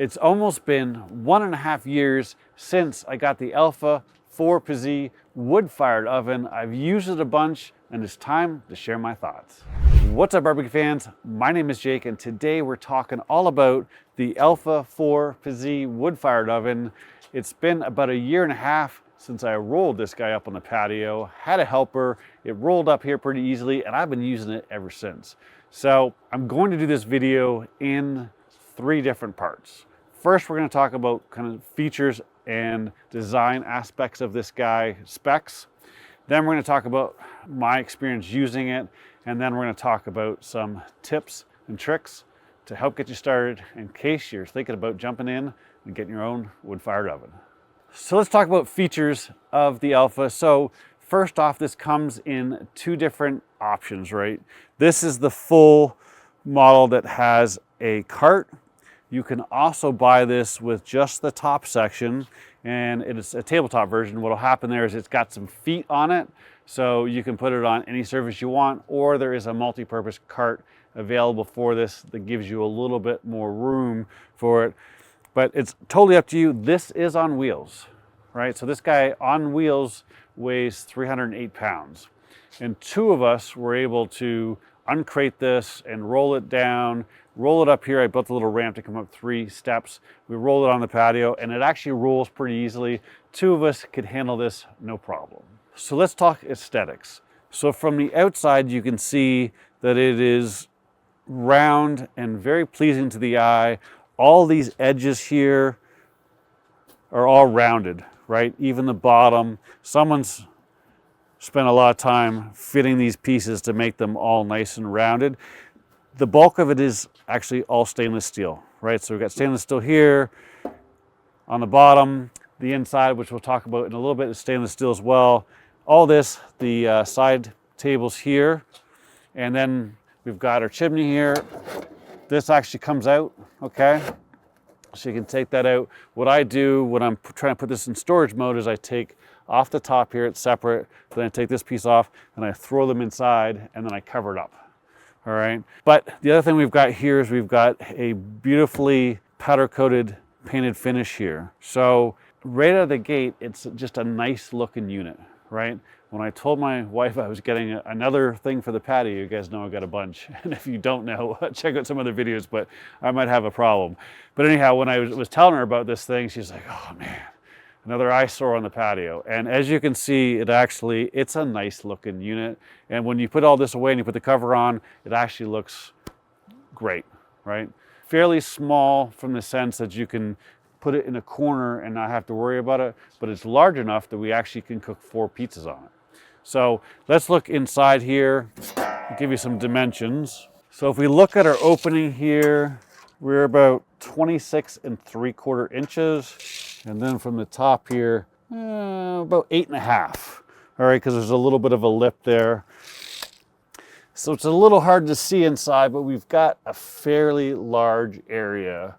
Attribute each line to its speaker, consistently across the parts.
Speaker 1: It's almost been 1.5 years since I got the Alfa 4 Pizze wood-fired oven. I've used it a bunch, and it's time to share my thoughts. What's up, barbecue fans? My name is Jake, and today we're talking all about the Alfa 4 Pizze wood-fired oven. It's been about 1.5 years since I rolled this guy up on the patio, had a helper, it rolled up here pretty easily, and I've been using it ever since. So I'm going to do this video in 3 different parts. First, we're going to talk about kind of features and design aspects of this guy, specs. Then we're going to talk about my experience using it, and then we're going to talk about some tips and tricks to help get you started in case you're thinking about jumping in and getting your own wood-fired oven. So let's talk about features of the Alfa. So first off, this comes in 2 different options, right? This is the full model that has a cart. You can also buy this with just the top section, and it's a tabletop version. What'll happen there is it's got some feet on it, so you can put it on any surface you want, or there is a multi-purpose cart available for this that gives you a little bit more room for it. But it's totally up to you. This is on wheels, right? So this guy on wheels weighs 308 pounds. And 2 of us were able to uncrate this and roll it down, roll it up here. I built a little ramp to come up 3 steps. We rolled it on the patio, and it actually rolls pretty easily. 2 of us could handle this no problem. So let's talk aesthetics. So from the outside, you can see that it is round and very pleasing to the eye. All these edges here are all rounded, right? Even the bottom. Someone's spent a lot of time fitting these pieces to make them all nice and rounded. The bulk of it is actually all stainless steel, right? So we've got stainless steel here on the bottom. The inside, which we'll talk about in a little bit, is stainless steel as well. All this, the side tables here, and then we've got our chimney here. This actually comes out, okay? So you can take that out. What I do when I'm trying to put this in storage mode is I take off the top here, it's separate, then I take this piece off and I throw them inside, and then I cover it up. All right. But the other thing we've got here is we've got a beautifully powder coated painted finish here. So right out of the gate, it's just a nice looking unit, right? When I told my wife I was getting another thing for the patio, you guys know I got a bunch. And if you don't know, check out some other videos, but I might have a problem. But anyhow, when I was telling her about this thing, she's like, oh man, another eyesore on the patio. And as you can see, it's a nice looking unit. And when you put all this away and you put the cover on, it actually looks great, right? Fairly small from the sense that you can put it in a corner and not have to worry about it, but it's large enough that we actually can cook 4 pizzas on it. So let's look inside here. I'll give you some dimensions. So if we look at our opening here, we're about 26.75 inches. And then from the top here, about 8.5. All right, because there's a little bit of a lip there. So it's a little hard to see inside, but we've got a fairly large area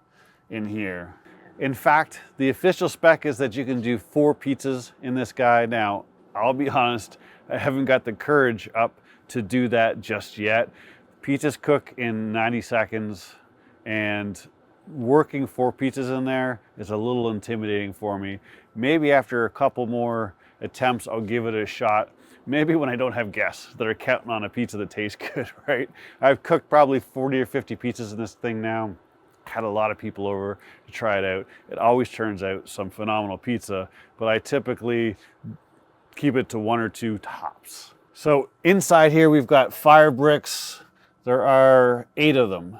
Speaker 1: in here. In fact, the official spec is that you can do 4 pizzas in this guy. Now, I'll be honest, I haven't got the courage up to do that just yet. Pizzas cook in 90 seconds, and working 4 pizzas in there is a little intimidating for me. Maybe after a couple more attempts, I'll give it a shot. Maybe when I don't have guests that are counting on a pizza that tastes good, right? I've cooked probably 40 or 50 pizzas in this thing now. Had a lot of people over to try it out. It always turns out some phenomenal pizza, but I typically keep it to 1 or 2 tops. So inside here, we've got fire bricks. There are 8 of them.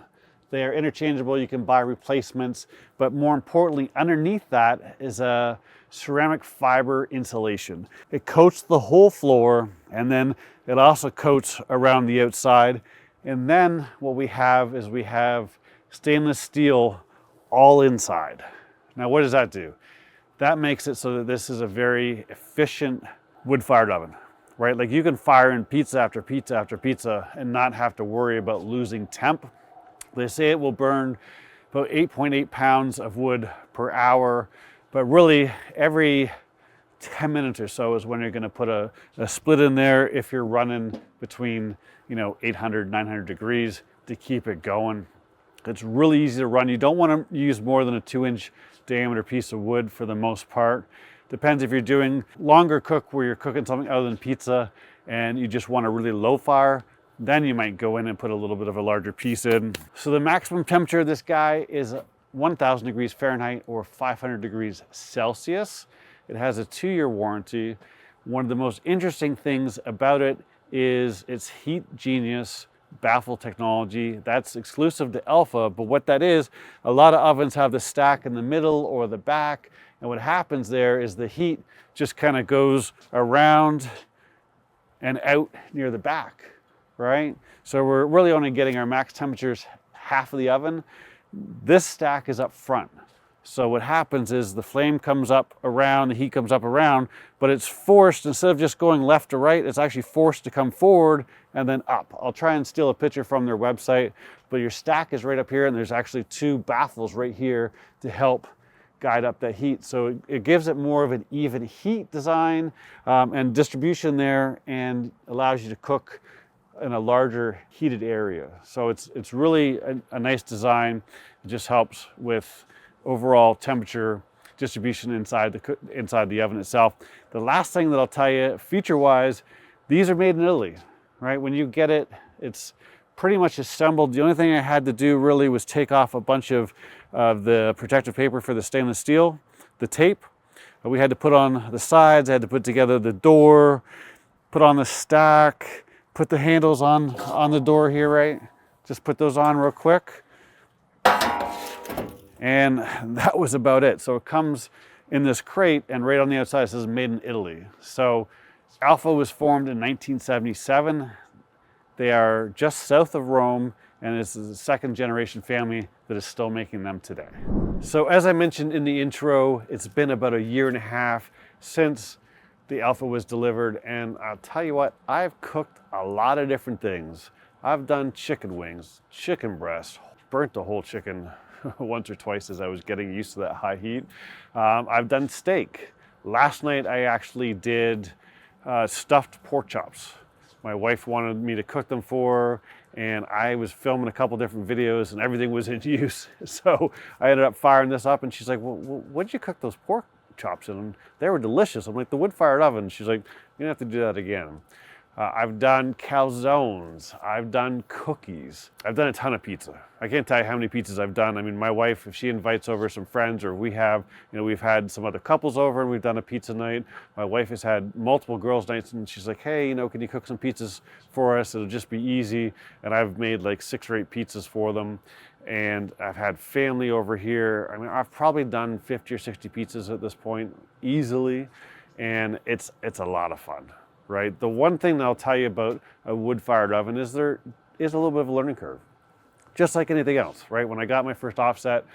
Speaker 1: They are interchangeable. You can buy replacements, but more importantly, underneath that is a ceramic fiber insulation. It coats the whole floor, and then it also coats around the outside. And then what we have is we have stainless steel all inside. Now, what does that do? That makes it so that this is a very efficient wood-fired oven, right? Like you can fire in pizza after pizza after pizza and not have to worry about losing temp. They say it will burn about 8.8 pounds of wood per hour, but really every 10 minutes or so is when you're going to put a split in there if you're running between 800, 900 degrees to keep it going. It's really easy to run. You don't want to use more than a 2-inch diameter piece of wood for the most part. Depends if you're doing longer cook where you're cooking something other than pizza and you just want a really low fire, then you might go in and put a little bit of a larger piece in. So the maximum temperature of this guy is 1,000 degrees Fahrenheit or 500 degrees Celsius. It has a 2-year warranty. One of the most interesting things about it is its Heat Genius baffle technology. That's exclusive to Alfa, but what that is, a lot of ovens have the stack in the middle or the back, and what happens there is the heat just kind of goes around and out near the back, right? So we're really only getting our max temperatures half of the oven. This stack is up front. So what happens is the flame comes up around, the heat comes up around, but it's forced, instead of just going left to right, it's actually forced to come forward and then up. I'll try and steal a picture from their website, but your stack is right up here and there's actually 2 baffles right here to help guide up that heat. So it gives it more of an even heat design and distribution there, and allows you to cook in a larger heated area. So it's really a nice design. It just helps with overall temperature distribution inside the oven itself. The last thing that I'll tell you, feature-wise, these are made in Italy, right? When you get it, it's pretty much assembled. The only thing I had to do really was take off a bunch of the protective paper for the stainless steel, the tape. We had to put on the sides, I had to put together the door, put on the stack, put the handles on the door here, right? Just put those on real quick. And that was about it. So it comes in this crate, and right on the outside it says made in Italy. So Alfa was formed in 1977. They are just south of Rome, and it's the 2nd generation family that is still making them today. So as I mentioned in the intro, it's been about 1.5 years since the Alfa was delivered, and I'll tell you what, I've cooked a lot of different things. I've done chicken wings, chicken breast, burnt the whole chicken once or twice as I was getting used to that high heat. I've done steak. Last night I actually did stuffed pork chops. My wife wanted me to cook them for her, and I was filming a couple different videos and everything was in use. So I ended up firing this up, and she's like, well, what'd you cook those pork chops in? And they were delicious. I'm like, the wood-fired oven. She's like, you're gonna have to do that again. I've done calzones, I've done cookies, I've done a ton of pizza. I can't tell you how many pizzas I've done. I mean, my wife, if she invites over some friends, or we've had some other couples over and we've done a pizza night. My wife has had multiple girls' nights, and she's like, hey, can you cook some pizzas for us? It'll just be easy. And I've made like 6 or 8 pizzas for them. And I've had family over here. I mean, I've probably done 50 or 60 pizzas at this point, easily. And it's a lot of fun. Right? The one thing that I'll tell you about a wood-fired oven is there is a little bit of a learning curve, just like anything else, right? When I got my first offset,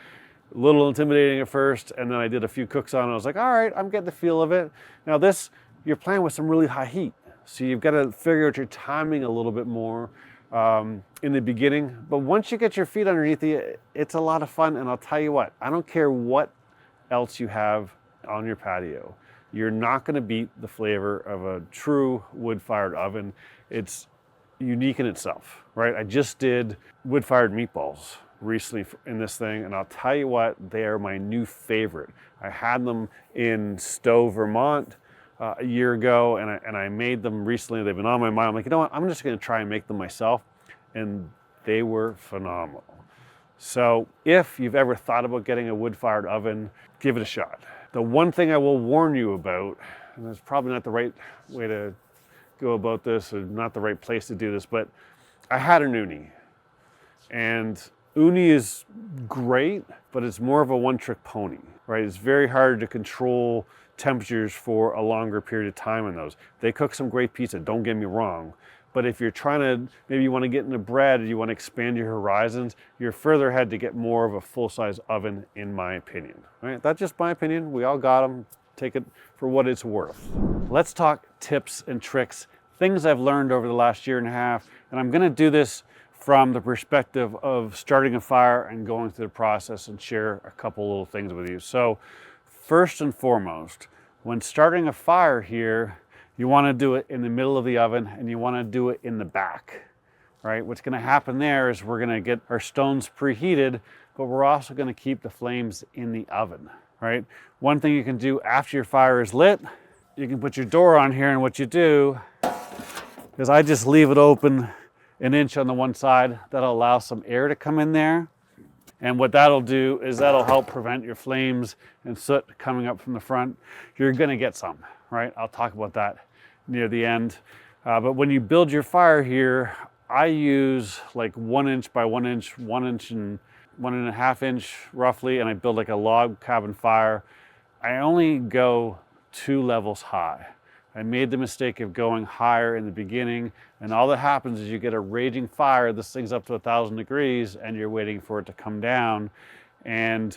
Speaker 1: a little intimidating at first, and then I did a few cooks on it. I was like, all right, I'm getting the feel of it. Now this, you're playing with some really high heat, so you've got to figure out your timing a little bit more in the beginning. But once you get your feet underneath you, it's a lot of fun. And I'll tell you what, I don't care what else you have on your patio, you're not going to beat the flavor of a true wood-fired oven. It's unique in itself, right? I just did wood-fired meatballs recently in this thing, and I'll tell you what, they are my new favorite. I had them in Stowe, Vermont a year ago, and I made them recently. They've been on my mind. I'm like, you know what? I'm just going to try and make them myself, and they were phenomenal. So if you've ever thought about getting a wood-fired oven, give it a shot. The one thing I will warn you about, and it's probably not the right way to go about this, or not the right place to do this, but I had an uni. And uni is great, but it's more of a one-trick pony, right? It's very hard to control temperatures for a longer period of time in those. They cook some great pizza, don't get me wrong. But if you're trying to, maybe you want to get into bread, or you want to expand your horizons, you're further ahead to get more of a full-size oven, in my opinion. Right? That's just my opinion. We all got them. Take it for what it's worth. Let's talk tips and tricks, things I've learned over the last 1.5 years. And I'm going to do this from the perspective of starting a fire and going through the process, and share a couple little things with you. So first and foremost, when starting a fire here, you want to do it in the middle of the oven, and you want to do it in the back. right? What's gonna happen there is we're gonna get our stones preheated, but we're also gonna keep the flames in the oven, right? One thing you can do after your fire is lit, you can put your door on here, and what you do is I just leave it open an inch on the one side. That'll allow some air to come in there. And what that'll do is that'll help prevent your flames and soot coming up from the front. You're gonna get some, right? I'll talk about that near the end. But when you build your fire here, I use like 1 inch by 1 inch, 1 inch and 1.5 inch roughly, and I build like a log cabin fire. I only go 2 levels high. I made the mistake of going higher in the beginning, and all that happens is you get a raging fire. This thing's up to 1,000 degrees, and you're waiting for it to come down and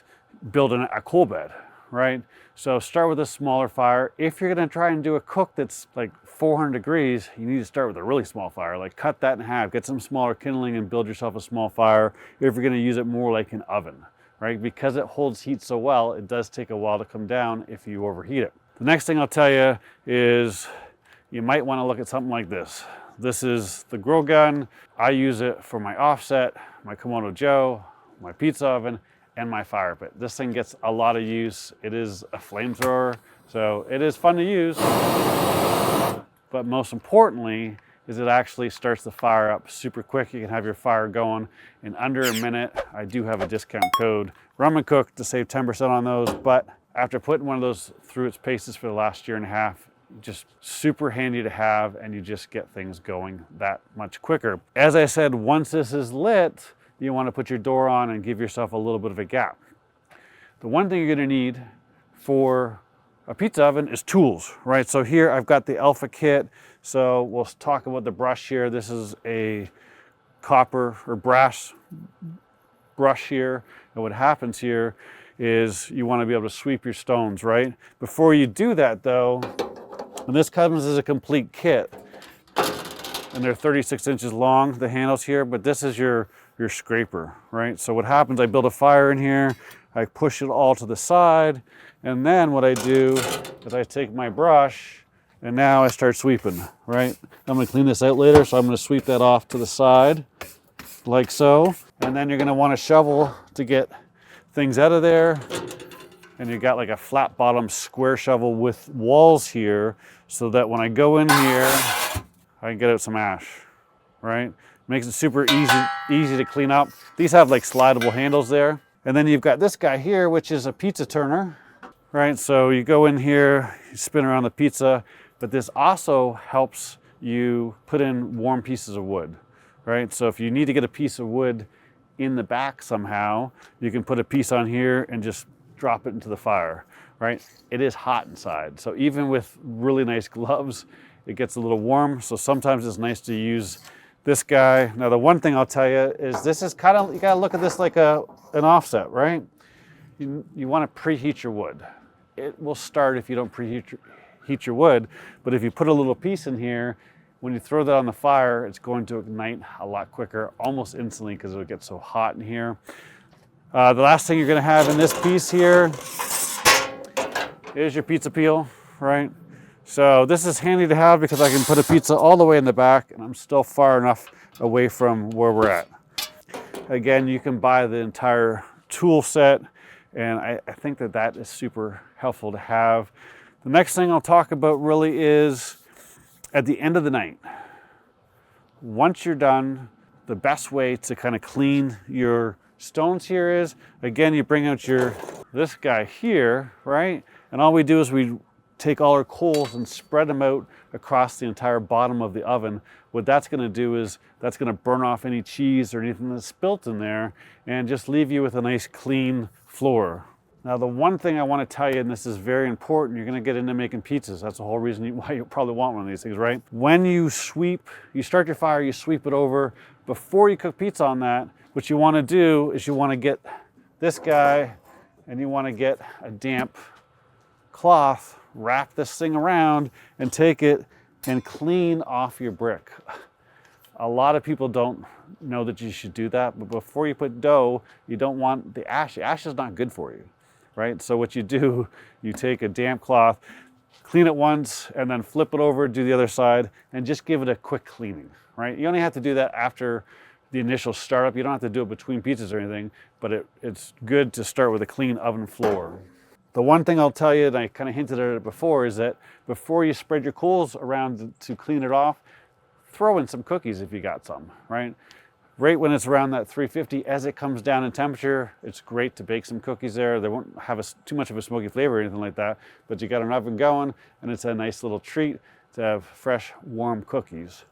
Speaker 1: build a cool bed, right? So start with a smaller fire. If you're gonna try and do a cook that's like 400 degrees, you need to start with a really small fire. Like cut that in half, get some smaller kindling and build yourself a small fire if you're gonna use it more like an oven, right? Because it holds heat so well, it does take a while to come down if you overheat it. The next thing I'll tell you is you might want to look at something like this. This is the grill gun. I use it for my offset, my Kamado Joe, my pizza oven, and my fire pit. This thing gets a lot of use. It is a flamethrower, so it is fun to use. But most importantly is it actually starts the fire up super quick. You can have your fire going in under a minute. I do have a discount code, Rum and Cook, to save 10% on those, but after putting one of those through its paces for the last 1.5 years, just super handy to have, and you just get things going that much quicker. As I said, once this is lit, you want to put your door on and give yourself a little bit of a gap. The one thing you're going to need for a pizza oven is tools, right? So here I've got the Alfa kit. So we'll talk about the brush here. This is a copper or brass brush here. And what happens here is you want to be able to sweep your stones, right? Before you do that though, and this comes as a complete kit, and they're 36 inches long, the handles here, but this is your scraper, right? So what happens, I build a fire in here, I push it all to the side, and then what I do is I take my brush, and now I start sweeping, right? I'm gonna clean this out later, so I'm gonna sweep that off to the side, like so. And then you're gonna want a shovel to get things out of there, and you got like a flat bottom square shovel with walls here, so that when I go in here I can get out some ash, right? Makes it super easy to clean up. These have like slidable handles there. And then you've got this guy here, which is a pizza turner, right? So you go in here, you spin around the pizza, but this also helps you put in warm pieces of wood, right? So if you need to get a piece of wood in the back somehow, you can put a piece on here and just drop it into the fire, right? It is hot inside. So even with really nice gloves, it gets a little warm. So sometimes it's nice to use this guy. Now the one thing I'll tell you is this is kind of, you gotta look at this like an offset, right? You want to preheat your wood. It will start if you don't preheat your wood, but if you put a little piece in here, when you throw that on the fire, it's going to ignite a lot quicker, almost instantly, because it'll get so hot in here. The last thing you're gonna have in this piece here is your pizza peel, right? So this is handy to have because I can put a pizza all the way in the back and I'm still far enough away from where we're at. Again, you can buy the entire tool set, and I think that is super helpful to have. The next thing I'll talk about really is at the end of the night. Once you're done, the best way to kind of clean your stones here is, again, you bring out this guy here, right? And all we do is we take all our coals and spread them out across the entire bottom of the oven. What that's gonna do is that's gonna burn off any cheese or anything that's spilt in there and just leave you with a nice clean floor. Now the one thing I wanna tell you, and this is very important, you're gonna get into making pizzas. That's the whole reason why you probably want one of these things, right? When you sweep, you start your fire, you sweep it over. Before you cook pizza on that, what you wanna do is you wanna get this guy and you wanna get a damp cloth, wrap this thing around and take it and clean off your brick. A lot of people don't know that you should do that, but before you put dough, you don't want the ash. The ash is not good for you, right? So what you do, you take a damp cloth, clean it once and then flip it over, do the other side, and just give it a quick cleaning, right? You only have to do that after the initial startup. You don't have to do it between pizzas or anything, but it's good to start with a clean oven floor. The one thing I'll tell you, and I kind of hinted at it before, is that before you spread your coals around to clean it off, throw in some cookies if you got some, right? Right when it's around that 350, as it comes down in temperature, it's great to bake some cookies there. They won't have too much of a smoky flavor or anything like that, but you got an oven going, and it's a nice little treat to have fresh, warm cookies.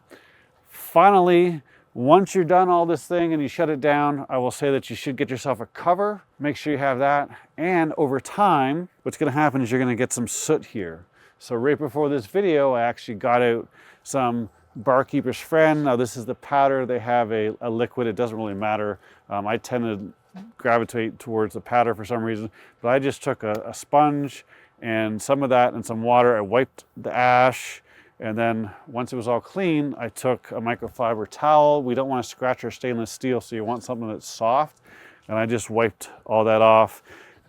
Speaker 1: Finally, once you're done all this thing and you shut it down, I will say that you should get yourself a cover. Make sure you have that. And over time, what's gonna happen is you're gonna get some soot here. So right before this video, I actually got out some Barkeeper's Friend. Now this is the powder. They have a liquid. It doesn't really matter. I tend to gravitate towards the powder for some reason, but I just took a sponge and some of that and some water. I wiped the ash, and then once it was all clean, I took a microfiber towel. We don't want to scratch our stainless steel, so you want something that's soft. And I just wiped all that off.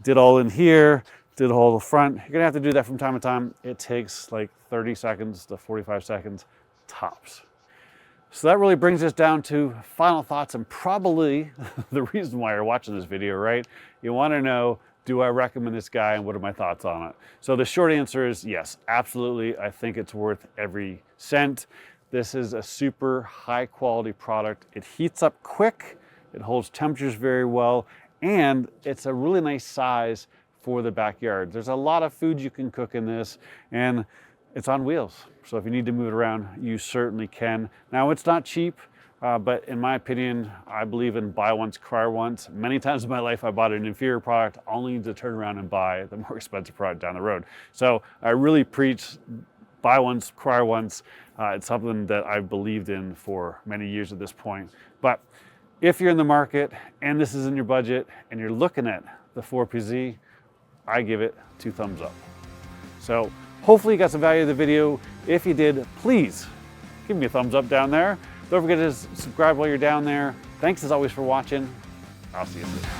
Speaker 1: Did all in here, did all the front. You're gonna have to do that from time to time. It takes like 30 seconds to 45 seconds tops. So that really brings us down to final thoughts, and probably the reason why you're watching this video, right? You want to know, do I recommend this guy and what are my thoughts on it? So the short answer is yes, absolutely. I think it's worth every cent. This is a super high quality product. It heats up quick, it holds temperatures very well, and it's a really nice size for the backyard. There's a lot of food you can cook in this, and it's on wheels. So if you need to move it around, you certainly can. Now it's not cheap, but in my opinion, I believe in buy once, cry once. Many times in my life, I bought an inferior product only to turn around and buy the more expensive product down the road. So I really preach buy once, cry once. It's something that I've believed in for many years at this point. But if you're in the market and this is in your budget and you're looking at the 4PZ, I give it 2 thumbs up. So hopefully you got some value of the video. If you did, please give me a thumbs up down there. Don't forget to subscribe while you're down there. Thanks as always for watching. I'll see you soon.